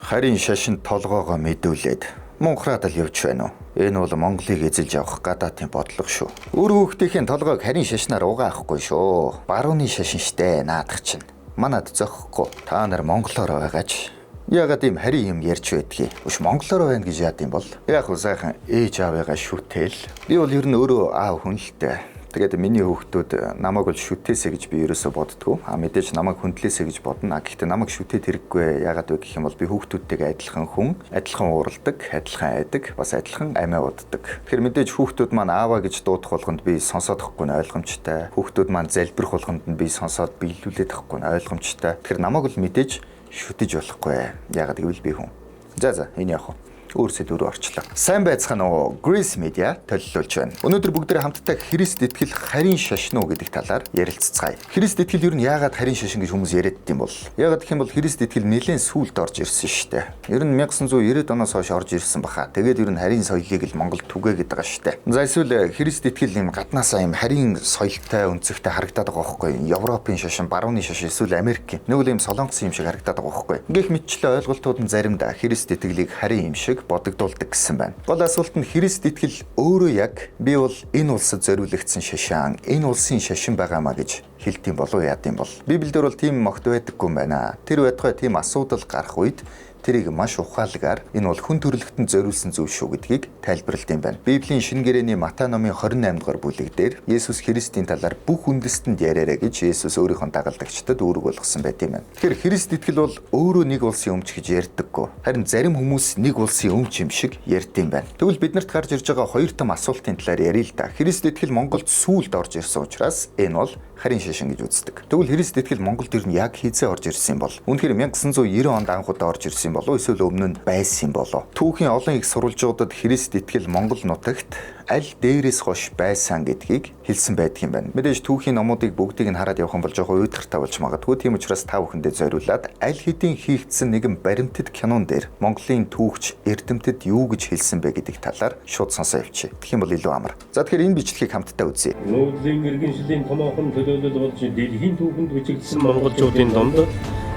Харин шашин толгоогоо мэдүүлээд Монхраад л явж байна уу? Энэ бол Монголыг эзэлж явах гадаатын бодлого шүү. Үр хүүхдийн толгойг харин шашнаар угаахгүй шүү. Барууны шашин штэ наадах чинь. Манад зохихгүй. Та нар монголоор байгаач. Ягаад ийм харин юм ярьж байдгийг. Үш монголоор байна гэж яад юм бол. Яг уу сайхан ээж аавыгаа шүтэл. Би бол ер нь өөрөө аав хүн л дээ. Тэгээд миний хүүхдүүд намайг бол шүтээсэ гэж би ерөөсө боддгоо. Мэдээж намайг хүндлээсэ гэж бодно. Гэхдээ намайг шүтээд хэрэггүй. Ягаад вэ гэх юм бол би хүүхдүүдтэйгээ адилхан хүн, адилхан уурладаг, адилхан айдаг, бас адилхан амиа уддаг. Тэгэхээр мэдээж хүүхдүүд маань ааваа гэж дуудах болгонд би сонсоод авахгүй нь ойлгомжтой. Хүүхдүүд маань залбирх болгонд нь би сонсоод биелүүлээд авахгүй нь ойлгомжтой. Тэгэхээр намайг бол мэдээж шүтэж болохгүй. Ягаад гэвэл би хүн. За энэ яах вэ? Өөрсдөө дөрөв орчлоо. Сайн байцгаана уу? Grace Media төлөвлөж байна. Өнөөдөр бүгдээ хамтдаа Христ итгэл харин шашин уу гэдэг талаар ярилццгаая. Христ итгэл ер нь яагаад харин шашин гэж хүмүүс яриад юм бол? Яагаад гэх юм бол Христ итгэл нэлээд сүүлд орж ирсэн шүү дээ. Ер нь 1990-ад оноос хойш орж ирсэн баха. Тэгээд ер нь харин соёлыг л Монгол түгээгээд байгаа шүү дээ. За эсвэл Христ итгэл юм гаднаасаа юм харин соёлтой өнцөгтэй харагдаад байгаа байхгүй юу? Европын шашин, барууны шашин эсвэл Америкийн нэг л юм солонгосын юм шиг харагдаад байгаа байхгүй юу? Гэх мэтчлээ ойлголтууд нь заримдаа Христ итгэлийг харин юм шиг бодогдуулдаг гэсэн байна. Гол асуулт нь Христ итгэл өөрөө яг би бол энэ улсад зориулагдсан шашин, энэ улсын шашин байгаамаа гэж хэлтийм болов яад юм бол. Библиэлд бол тийм могт байдаггүй юм байна. Тэр байтугай тийм асуудал гарах үед тэрийг маш ухаалгаар энэ бол хүн төрөлхтөнд зориулсан зүйл шүү гэдгийг тайлбарлалт юм байна. Библийн шинэ гэрээний Матай номын 28 дугаар бүлэг дээр Есүс Христийн талаар бүх үндэстэнд яриараа гэж Есүс өөрийнхөө дагалдагчдад үүрэг болгосон байт юм байна. Тэгэхээр Христ итгэл бол өөрөө нэг улсын өмч гэж ярьдаггүй. Харин зарим хүмүүс нэг улсын өмч юм шиг ярьд юм байна. Тэгвэл биднэрт гарч ирж байгаа хоёр том асуултын талаар ярил л да. Христ итгэл Монголд сүүлд орж ирсэн учраас энэ бол харин шашин гэж үздэг. Тэгвэл Христ итгэл Монголд ер нь яг хизээ орж ирсэн юм бол? Үнэхээр 1990 онд анхудаа орж ирсэн болов эсвэл өмнө нь байсан болов? Түүхийн олон их сурвалжуудад Христ итгэл Монгол нутагт аль дээрээс хойш байсан гэдгийг хэлсэн байдаг юм байна. Мэдээж түүхийн номуудыг бүгдийг нь хараад явах юм бол жоохон уйдгартай болж магадгүй. Тийм учраас та бүхэндээ зориулаад аль хэдийн хийгдсэн нэгэн баримтат кинон дээр Монголын түүхч эрдэмтэд юу гэж хэлсэн бэ гэдэг талаар шууд сонсоо явчих. Тэгэх юм бол илүү амар. За тэгэхээр энэ бичлэгийг хамтдаа үзье. Нүүдлийн иргэншлийн томоохон төлөөлөл болж дэлхийн түүхэнд бичигдсэн монголчуудын донд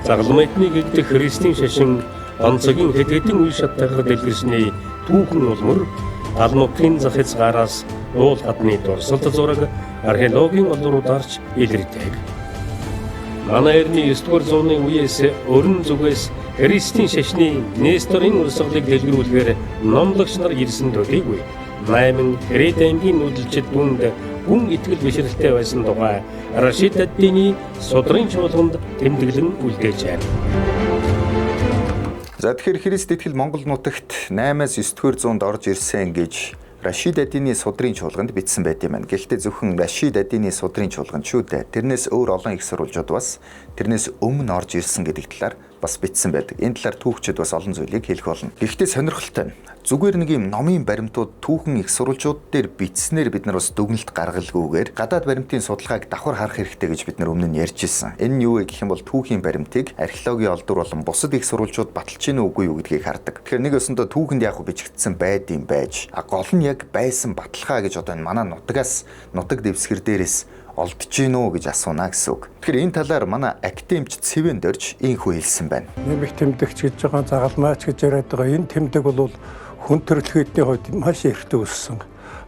загалмайтны гэгдэх Христийн шашин онцгийн хэдэн үе шатгаар дэлгэрсний түүхэн улмөр алмогтын зах хязгаараас уул хадны дурсалт зураг археологийн олдруудаарч илэрдэг. Манай эртний 9-р зууны үеэс өрн зүгээс Христийн шашны Несторын урсгалыг дэлгэрүүлэхээр номлогч нар ирсэн төдийгүй 8 Крет аймгийн нүүдэлчд хүн итгэл бишрэлтэй байсан тухай Рашид ад-Дины судрын чуулганд тэмдэглэн үлдээж байна. За тэгэхээр Христ итгэл Монгол нутагт 8-аас 9-р зуунд орж ирсэн гэж Рашид ад-Дины судрын чуулганд бичсэн байт юм байна. Гэхдээ зөвхөн Рашид ад-Дины судрын чуулганд шүү дээ. Тэрнээс өөр олон их сурвалжууд бас тэрнээс өмнө орж ирсэн гэдэг талаар бас бичсэн байдаг. Энэ талаар түүхчид бас олон зүйлийг хэлэх болно. Гэхдээ сонирхолтой нь зүгээр нэг юм номын баримтууд түүхэн их сурвалжууд дээр бичснээр бид нар бас дүгнэлт гаргалгүйгээр гадаад баримтын судалгааг давхар харах хэрэгтэй гэж бид нар өмнө нь ярьж ирсэн. Энэ нь юу вэ гэх юм бол түүхийн баримтыг археологийн олдвор болон бусад их сурвалжууд баталж гинэ үгүй юу гэдгийг хардаг. Тэгэхээр нэг өсөндөө түүхэнд яг бичигдсэн байд юм байж. Гол нь яг байсан баталгаа гэж одоо энэ манай нутаг дэвсгэр дээрээс олдож гин үү гэж асууна гэсэн үг. Тэгэхээр энэ талаар манай академич Цэвэн Дорж ийхүү хэлсэн байна. Нэмэх тэмдэгч гэж байгаа загалмаач гэж яриад байгаа энэ тэмдэг бол хүн төрөлхтний хувьд маш ихтэй өссөн.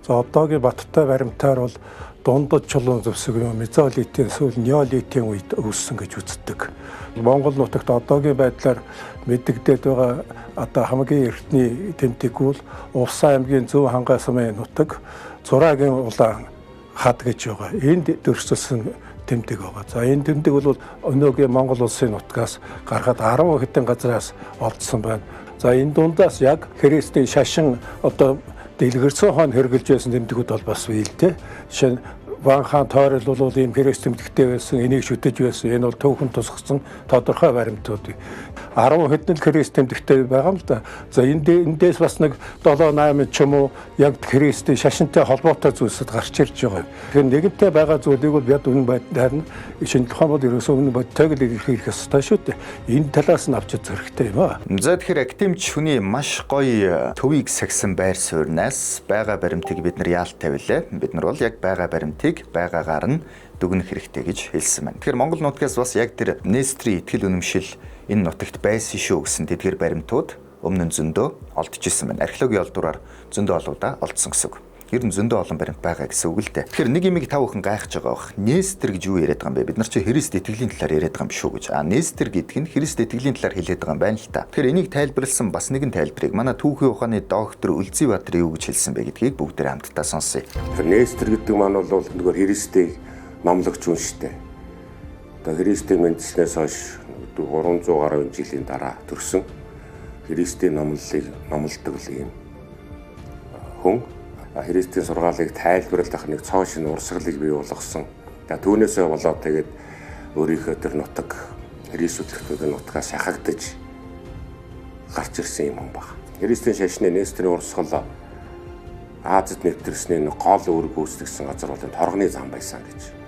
За одоогийн Баттай баримтаар бол дундад чулуун зөвсөг мезолитийн сүүл неолитийн үед өссөн гэж үздэг. Монгол нутагт одоогийн байдлаар мэдэгдээд байгаа одоо хамгийн эртний тэмдэг бол Улсын аймгийн Зөв Хангай сумын нутаг Зураагийн улаан хад гэж байгаа. Энд дөрвөлсөн тэмдэг байгаа. За энэ тэмдэг бол өнөөгийн Монгол улсын нутгаас гаргаад 10 хэдэн газраас олдсон байна. За энэ дундаас яг Христийн шашин одоо дэлгэрсэн хон хэрэгжилж байсан тэмдэгүүд бол бас үйл дээ. Жишээ нь Ван хаан тойрол бол ийм Христ тэмдэгтэй байсан, энийг шүтэж байсан. Энэ бол төвхөн тусгасан тодорхой баримтууд. 10 хэдэн Христ тэмдэгтэй байгаа юм л да. За эндээс бас нэг 7-8 ч юм уу яг Христийн шашинтай холбоотой зүйлсэд гарч ирж байгаа. Тэгэхээр нэгэнтээ байгаа зүйлийг бол бид үнэн байдлаар нь шинэ тухайн бол ерөөсөө үнэн бодтойг л хийх ёстой шүү дээ. Энэ талаас нь авч үзэх хэрэгтэй юм аа. За тэгэхээр академич хүний маш гоё төвийг сагсан байр суурнаас байгаа баримтыг бид нар яалт тавилаа. Бид нар бол яг байгаа баримтыг байгаагаар нь дүгнэх хэрэгтэй гэж хэлсэн байна. Тэгэхээр Монгол нутгаас бас яг тэр Нестрийн итгэл үнэмшил энэ нутагт байсан шүү гэсэн тэдгээр баримтууд өмнө нь зөндөө олдож исэн байна. Археологийн олдураар зөндөө олоодаа олдсон гэсэн үг. Ер нь зөндөө олон баримт байгаа гэсэн үг л дээ. Тэгэхээр нэг юмыг та бүхэн гайхаж байгаа бах. Нестер гэж юу яриад байгаа юм бэ? Бид нар чи Христ итгэлийн талаар яриад байгаа юм шүү гэж. Нестер гэдэг нь Христ итгэлийн талаар хэлээд байгаа юм байна л та. Тэгэхээр энийг тайлбарласан бас нэгэн тайлбарыг манай түүхийн ухааны доктор Үлзийбаатар юу гэж хэлсэн бэ гэдгийг бүгдээрээ хамтдаа сонсъё. Нестер гэдэг маань бол нөгөө Христийг номлогч хүн шүү дээ. Одоо Христийг мэдснээс хойш 300 гаруй жилийн дараа төрсөн Христийн номлодог юм хүн. Христийн сургаалыг тайлбарлах нэг цоон шинэ урсгалыг бий болгосон. Түүнээсээ болоод тэгээд өөрийнхөө тэр нутаг Христ үтгэгчдийн нутгаас шахагдаж гарч ирсэн юм байна. Христийн шашны Нестерийн урсгал Азид нэвтрсний гол үүрэг гүйцэтгэсэн газар бол торгоны зам байсан гэж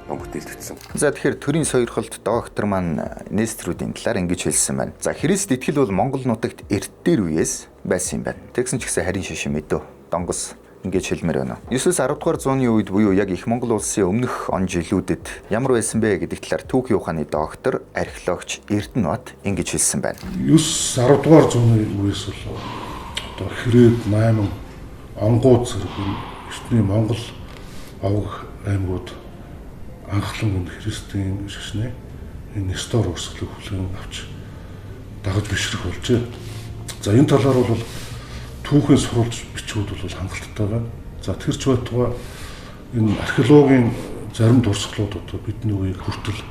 ном бүтээлдсэн. За тэгэхээр төрийн сойрхолд доктор маань Нестерүүдийн талаар ингэж хэлсэн байна. За Христ итгэл бол Монгол нутагт эрт дээр үеэс байсан юм байна. Тэгсэн ч гэсэн харин шашин мэдөө донгос ингэж хэлмээр байна. 9-10 дугаар зууны үед буюу яг их Монгол улсын өмнөх он жилүүдэд ямар байсан бэ гэдэг талаар түүхийн ухааны доктор археологч Эрдэнэбат ингэж хэлсэн байна. 9-10 дугаар зууны үеэс бол одоо Хэрээд 8 онгууд зэрэг ертөнцийн Монгол авах аймагуд анхлан Христийн шашны энэ Нестор урсгалыг хүлээн авч дагаж бишрэх болжээ. За энэ талаар бол түүхийн сурвалж бичгүүд бол хангалттай байна. За тэр ч байтугай энэ археологийн зарим дурсгалууд одоо бидний үеийг хүртэл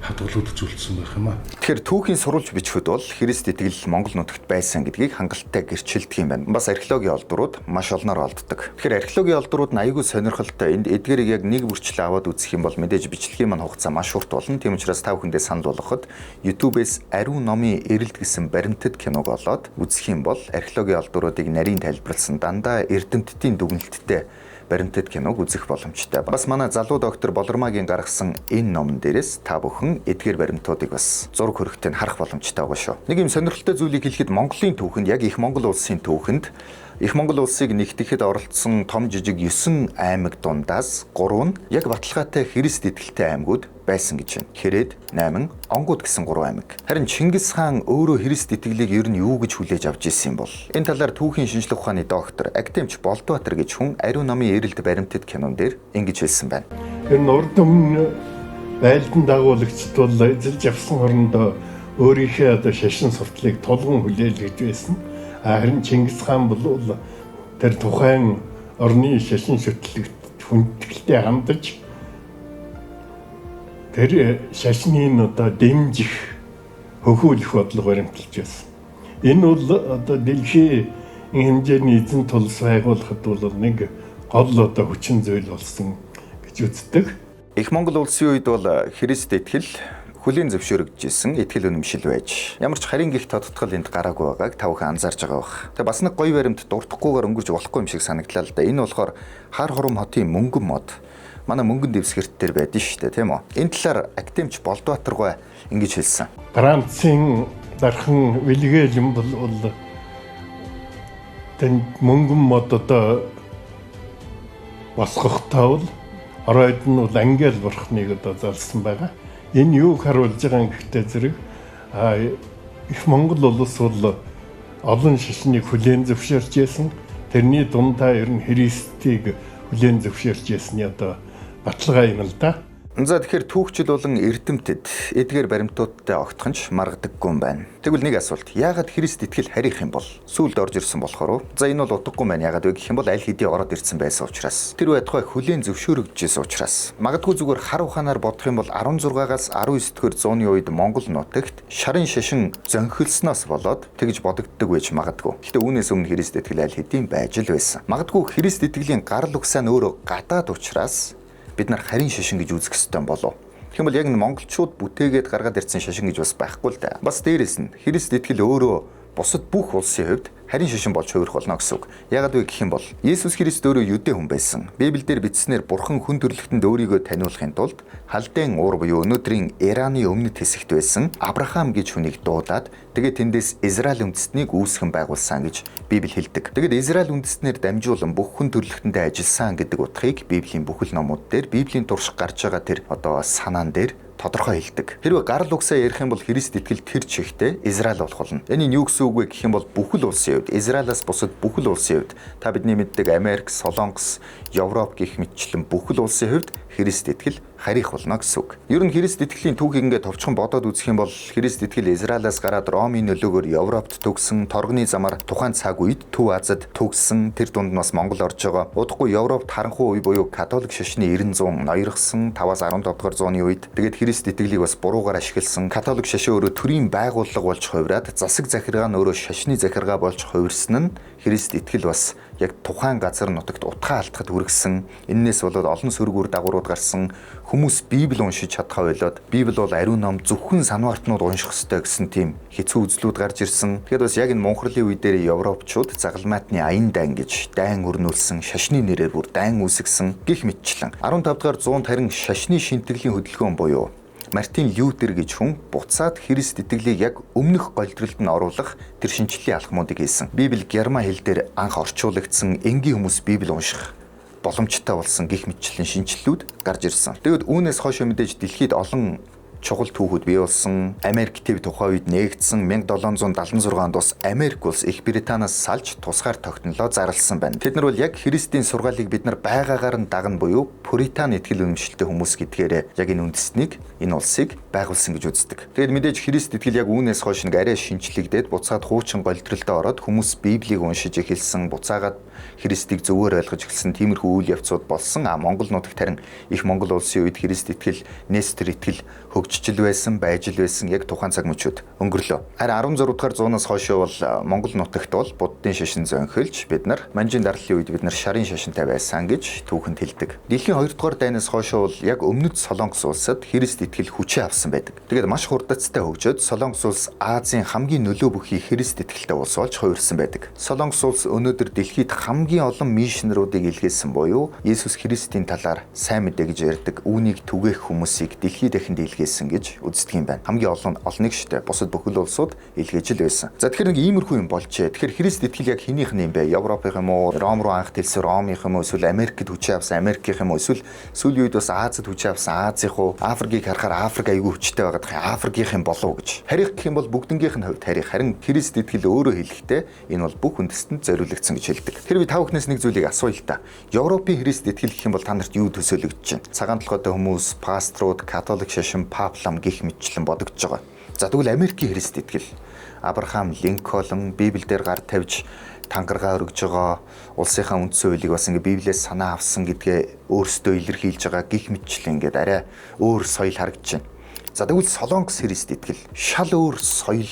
хадгалагдж үлдсэн байх юм аа. Тэгэхээр түүхийн сурвалж бичгүүд бол Христ итгэл Монгол нутагт байсан гэдгийг хангалттай гэрчилдэг юм байна. Бас археологийн олдурууд маш олноор олддог. Тэгэхээр археологийн олдурууд нь аягүй сонирхолтой. Энд эдгээрийг яг нэг бүрчлээ аваад үзэх юм бол мэдээж бичлэгийн маань хугацаа маш урт болно. Тийм учраас та бүхэндээ санал болгоход YouTube-ээс Ариун номын эрэлт гэсэн баримтат киног олоод үзэх юм бол археологийн олдуруудыг нарийн тайлбарласан дандаа эрдэмтдийн дүгнэлттэй баримтат киног үзэх боломжтой. Бас манай залуу доктор Болормагийн гаргасан энэ номон дээрээс та бүхэн эдгээр баримтуудыг бас зураг хөрөгтэй харах боломжтой байгаа шүү. Нэг юм сонирхолтой зүйлийг хэлэхэд Монголын түүхэнд яг их Монгол улсын түүхэнд их Монгол улсыг нэгтгэхэд оролцсон том жижиг 9 аймаг дундаас 3 нь яг баталгаатай Христ итгэлтэй аймагуд байсан гэж байна. Хэрээд 8 онгууд гэсэн 3 аймаг. Харин Чингис хаан өөрөө Христ итгэлийг ер нь юу гэж хүлээж авч ирсэн юм бол? Энэ талаар түүхийн шинжлэх ухааны доктор Актемч Болдбаатар гэж хүн Ариун номын эрэлт баримтат кинон дээр ингэж хэлсэн байна. Энэ урд өмнө байлдан дагуулагчд бол эзэлж авсан орондоо өөрийнхөө одоо шашин сурталыг тулган хүлээлгэж байсан. Харин Чингис хаан бол тэр тухайн орны шашин шүтлэгт хүндэтгэлтэй хандаж тэр шашныг одоо дэмжих хөхүүлэх бодлого баримталж байсан. Энэ бол одоо дэлхийн хэмжээний эзэн тулс байгуулахад бол нэг гол одоо хүчин зүйл болсон гэж үздэг. Их Монгол улсын үед бол Христ итгэл хүлийн зөвшөөрөгдөжсэн итгэл үнэмшил байж ямар ч харин гих тодтгол энд гараагүй байгааг та бүхэн анзаарж байгаа бах. Тэгээ бас нэг гоё баримт дуртахгүйгээр өнгөрч болохгүй юм шиг санагдлаа л да. Энэ болохоор Хар Хором хотын мөнгөн мод манай мөнгөн дэвсгэрт дээр байдсан шүү дээ, тийм үү? Энэ талаар Актемч Болдбаатаргой ингэж хэлсэн. Францын дархан Вильгельм бол тэн мөнгөн мод одоо босгохтой бол оройд нь бол ангел бурхныг одоо залсан байгаа. Энэ юуг харуулж байгаа юм гэхдээ зэрэг их Монгол улс бол олон шашныг хүлээн зөвшөөрч байсан. Тэрний дундаа ер нь Христийг хүлээн зөвшөөрч байсны одоо баталгаа юм л да. За тэгэхээр түүхчид болон эрдэмтэд эдгээр баримтуудтай огтхонч маргадаггүй юм байна. Тэгвэл нэг асуулт. Яагаад Христ итгэл харих юм бол? Сүүлд орж ирсэн болохоор за энэ бол утгагүй байна. Яагаад вэ гэх юм бол аль хэдийн ороод ирсэн байсан учраас. Тэр байтугай хүлээн зөвшөөрөгдөжсэн учраас. Магадгүй зүгээр хар ухаанаар бодох юм бол 16-аас 19-р зууны үед Монгол нутагт шарын шашин зөнхөлснөөс болоод тэгж бодогддог байж магадгүй. Гэхдээ үүнээс өмнө Христ итгэл аль хэдийн байж л байсан. Магадгүй Христ итгэлийн гарал угсаа нь өөрөө гадаад учраас бид нар харин шашин гэж үзэх ёстой болов. Тэгэх юм бол яг н монголчууд бүтээгээд гаргаад ирсэн шашин гэж бас байхгүй л да. Бас дээрэс нь Христ итгэл өөрөө бусад бүх улсын хувьд харин шашин болж хувирах болно гэсэн үг. Яагаад вэ гэх юм бол Есүс Христ өөрөө юдэ хүн байсан. Библиэлд бичснээр Бурхан хүн төрлөختөнд өөрийгөө таниулахын тулд Халдын уур буюу өнөөдрийн Ираны өмнөд хэсэгт байсан Авраам гэж хүнийг дуудаад тэгээд тэндээс Израиль үндэстнийг үүсгэн байгуулсан гэж Библи хэлдэг. Тэгээд Израиль үндэстнэр дамжуулан бүх хүн төрлөختөндөө ажилласан гэдэг утгыг Библийн бүхэл номууд дээр Библийн турш гарч байгаа тэр одоо санаан дээр тодорхой хэлдэг. Хэрвээ гарал угсаа ярих юм бол Христ итгэл тэр чигтээ Израиль болох болно. Энэ нь юу гэсэн үг вэ гэх юм бол бүхэл улсын хувьд, Израилаас бусад бүхэл улсын хувьд, та бидний мэддэг Америк, Солонгос, Европ гэх мэтчлэн бүхэл улсын хувьд Христ итгэл харих болно гэсэн үг. Ер нь Христ итгэлийн түүхийг ингээд товчхон бодоод үзэх юм бол Христ итгэл Израилаас гараад Ромын нөлөөгөөр Европт төгсөн, торгоны замаар тухайн цаг үед Төв Азад төгсөн, тэр дунд нь бас Монгол орж байгаа. Удахгүй Европт харанхуй үе буюу католик шашны 900 ноёрхсон 5-аас 15 дугаар зууны үед тэгээд Христ итгэлийг бас буруугаар ашигласан. Католик шашин өөрөө төрийн байгууллага болж хувираад засаг захиргаа нь өөрөө шашны захиргаа болж хувирсан нь Христ итгэл бас яг тухайн газар нутагт утгаа алдахад хүргэсэн. Эннээс болоод олон сөргүүр дагаврууд гарсан. Хүмүүс Библи уншиж чадхаа болоод Библи бол ариун ном зөвхөн санваартнууд унших ёстой гэсэн тийм хэцүү үзлүүд гарч ирсэн. Тэгэхээр бас яг энэ Монголын үе дээр Европчууд загалмайтны аян дайн гэж дайн өрнүүлсэн, шашны нэрээр бүр дайн үүсгэсэн гих мэтчлэн 15 дугаар зуунд харин шашны шинтгэлийн хөдөлгөөн буюу Мартин Лютер гэж хүн буцаад Христ итгэлийг яг өмнөх голдролд нь оруулах тэр шинжлэлийн алхмуудыг хийсэн. Библи герман хэл дээр анх орчуулагдсан, энгийн хүмүүс Библи унших боломжтой болсон гих мэтчлэн шинжлэлүүд гарч ирсэн. Тэгэд үүнээс хойш мэдээж дэлхийд олон чухал түүхүүд бий болсон. Америк төв тухайн үед нээгдсэн 1776 онд бас Америк улс Их Британаас салж тусгаар тогтнолоо зарласан байна. Тэд нар бол яг Христийн сургаалыг бид нар байгаагаар нь дагна буюу Пуритан итгэл үнэмшилтэй хүмүүс гэдгээр яг энэ үндэснийг, энэ улсыг байгуулсан гэж үздэг. Тэгэд мэдээж Христ итгэл яг үүнээс хойш нэг арай шинчлэгдээд буцаад хуучин голдролдоо ороод хүмүүс Библийг уншиж эхэлсэн, буцаагаад Христийг зөвөр ойлгож эхэлсэн тиймэрхүү үйл явцууд болсон. Монгол нутагт харин их Монгол улсын үед Христ итгэл, Нестор итгэл хөгжижл байсан, байж л байсан яг тухайн цаг мөчүүд өнгөрлөө. Харин 16 дугаар зуунаас хойш бол Монгол нутагт бол буддын шашин зөнхөлж бид нар манжин дарлалын үед бид нар шарын шашинтай байсан гэж түүхэнд хэлдэг. Дэлхийн 2 дугаар дайнаас хойш бол яг өмнөд Солонгос улсад Христ итгэл хүчээ авсан байдаг. Тэгээд маш хурдцтай хөгжөөд Солонгос улс Азийн хамгийн нөлөө бүхий Христ итгэлтэй улс болж хувирсан байдаг. Солонгос улс өнөөдөр дэлхийд хамгийн олон мишнеруудыг илгээсэн буюу Есүс Христийн талаар сайн мэдээ гэж ярьдаг үүнийг түгээх хүмүүсийг дэлхийд дахинд илгээсэн гэж үздэг юм байна. Хамгийн олныг штэ бусад бүхэл улсууд илгээж л байсан. За тэгэхээр нэг иймэрхүү юм болжээ. Тэгэхээр Христ итгэл яг хинийх нь юм бэ? Европын юм уу? Ром руу анх дэлсэн Ромынх юм уу? Эсвэл Америкт хүчээ авсан Америкийнх юм уу? Эсвэл сүүлийн үед бас Азид хүчээ авсан Азийнх уу? Африкийг харахаар Африк аягүй хүчтэй байгаад Африкийнх юм болов уу гэж. Харих гэх юм бол бүгднгийнх нь хувьд харих. Харин Христ итгэл өөрөө хэлэхдээ энэ бол бүх үндэстэнд зориулагдсан гэж хэлдэг. Тэр би та бүхнээс нэг зүйлийг асууя л та. Европын Христ итгэл гэх юм бол та нарт юу төсөөлөгдөж байна? Цагаан толгойтой хүмүүс, пасторууд, католик шашин, паплам гих мэтчлэн бодогдож байгаа. За тэгвэл Америкийн Христ итгэл Абрахам, Линкольн Библиэлд гар тавьж тангаргаа өргөж байгаа улсынхаа үндсэн хуулийг бас ингээ Библиэс санаа авсан гэдгээ өөрсдөө илэрхийлж байгаа гих мэтчлэн ингээд арай өөр соёл харагдаж байна. За тэгвэл Солонгос Христ итгэл шал өөр соёл,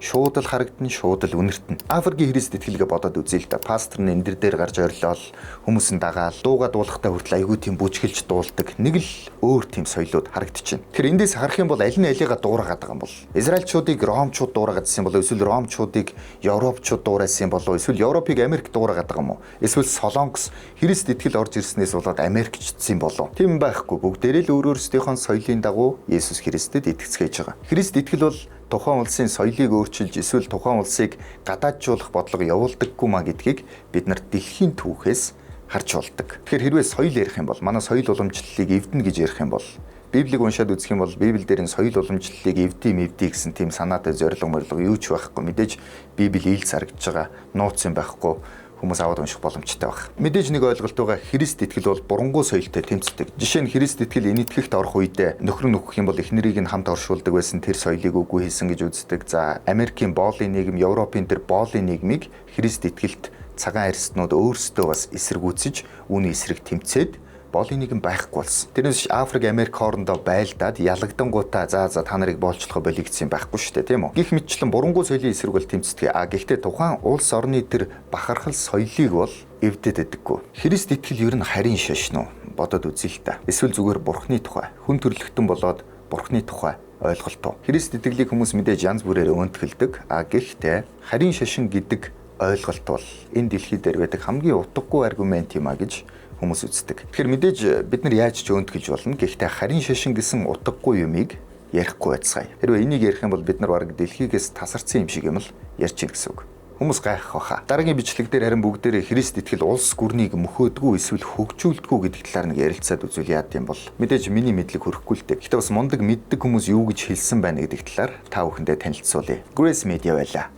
шууд л харагдана, шууд л үнэртэн. Африкийн Христ итгэлгээ бодоод үзье л да. Пастор нь эндэр дээр гарч орилол, хүмүүс нь дагаал, дуугаа дуулахтаа хүртэл айгүй тийм бүжгэлж дуулдаг. Нэг л өөр тийм соёлууд харагдчихэв. Тэр эндээс харах юм бол аль нь алигаа дуурайгаад байгаа юм бол? Израильчуудыг Ромчууд дуурайгаадсан болов, эсвэл Ромчуудыг Европчууд дуурайсан болов, эсвэл Европыг Америк дуурайгаад байгаа юм уу? Эсвэл Солонгос Христ итгэл орж ирснээс болоод Америкчдсан болов? Тийм байхгүй. Бүгдээрээ л өөрсдийнхөө соёлын дагуу Есүс Христэд итгэцгээж байгаа. Христ итгэл бол тухайн улсын соёлыг өөрчилж эсвэл тухайн улсыг гадаажуулах бодлого явуулдаггүй маа гэдгийг бид нар дэлхийн түүхээс харж болдог. Тэгэхээр хэрвээ соёл ярих юм бол манай соёл уламжлалыг эвдэнэ гэж ярих юм бол Библийг уншаад үзэх юм бол Библиэл дээр нь соёл уламжлалыг эвдэм гэсэн тийм санаатай зорилго юу ч байхгүй. Мэдээж Библи ил зарагдж байгаа нууц юм байхгүй. Хүмүүс аваад унших боломжтой байх. Мэдээж нэг ойлголт байгаа Христ итгэл бол бурангуй соёлтой тэмцдэг. Жишээ нь Христ итгэл энэтхэгт орох үедээ нөхөр нөхөх юм бол эхнэрийг нь хамт оршуулдаг байсан тэр соёлыг үгүй хийсэн гэж үздэг. За Америкийн боолын нийгэм, Европын тэр боолын нийгмийг Христ итгэлт цагаан арьснууд өөрсдөө бас эсэргүүцэж үүний эсрэг тэмцээд боолын нийгэм байхгүй болсон. Тэрнээс Африк, Америк хоорондоо байлдаад ялагдангуудаа за та нарыг боолчлохоо болий гэсэн байхгүй шүү дээ, тийм үү? Гэх мэтчлэн бурангуй соёлын эсрэг бол тэмцдэг. Гэхдээ тухайн улс орны тэр бахархал соёлыг бол эвдэд өгдөггүй. Христ итгэл ер нь харийн шашин уу? Бодоод үзье л та. Эсвэл зүгээр бурхны тухай, хүн төрлөختөн болоод бурхны тухай ойлголт уу? Христ итгэлийг хүмүүс мэдээж янз бүрээр өөнтгөлдөг. Гэхдээ харийн шашин гэдэг ойлголт бол энэ дэлхий дээр байдаг хамгийн утгагүй аргумент юм а гэж хүмүүс үздэг. Тэгэхээр мэдээж бид нар яаж ч өөнтгөлж болно. Гэхдээ харийн шашин гэсэн утгагүй юмыг ярихгүй байцгаая. Хэрвээ энийг ярих юм бол бид нар бараг дэлхийгээс тасарсан юм шиг юм л ярьж ийн гэсэн үг. Хүмүүс гайхах баха. Дараагийн бичлэг дээр харин бүгдээрээ Христ итгэл улс гүрнийг мөхөөдгүү эсвэл хөгжүүлдэггүй гэдэг талаар нэг ярилцаад үзвэл яад юм бол мэдээж миний мэдлэг хүрэхгүй л дээ. Гэтэ бас мундаг мэддэг хүмүүс юу гэж хэлсэн байна гэдэг талаар та бүхэндээ танилцуулъя. Grace Media байлаа.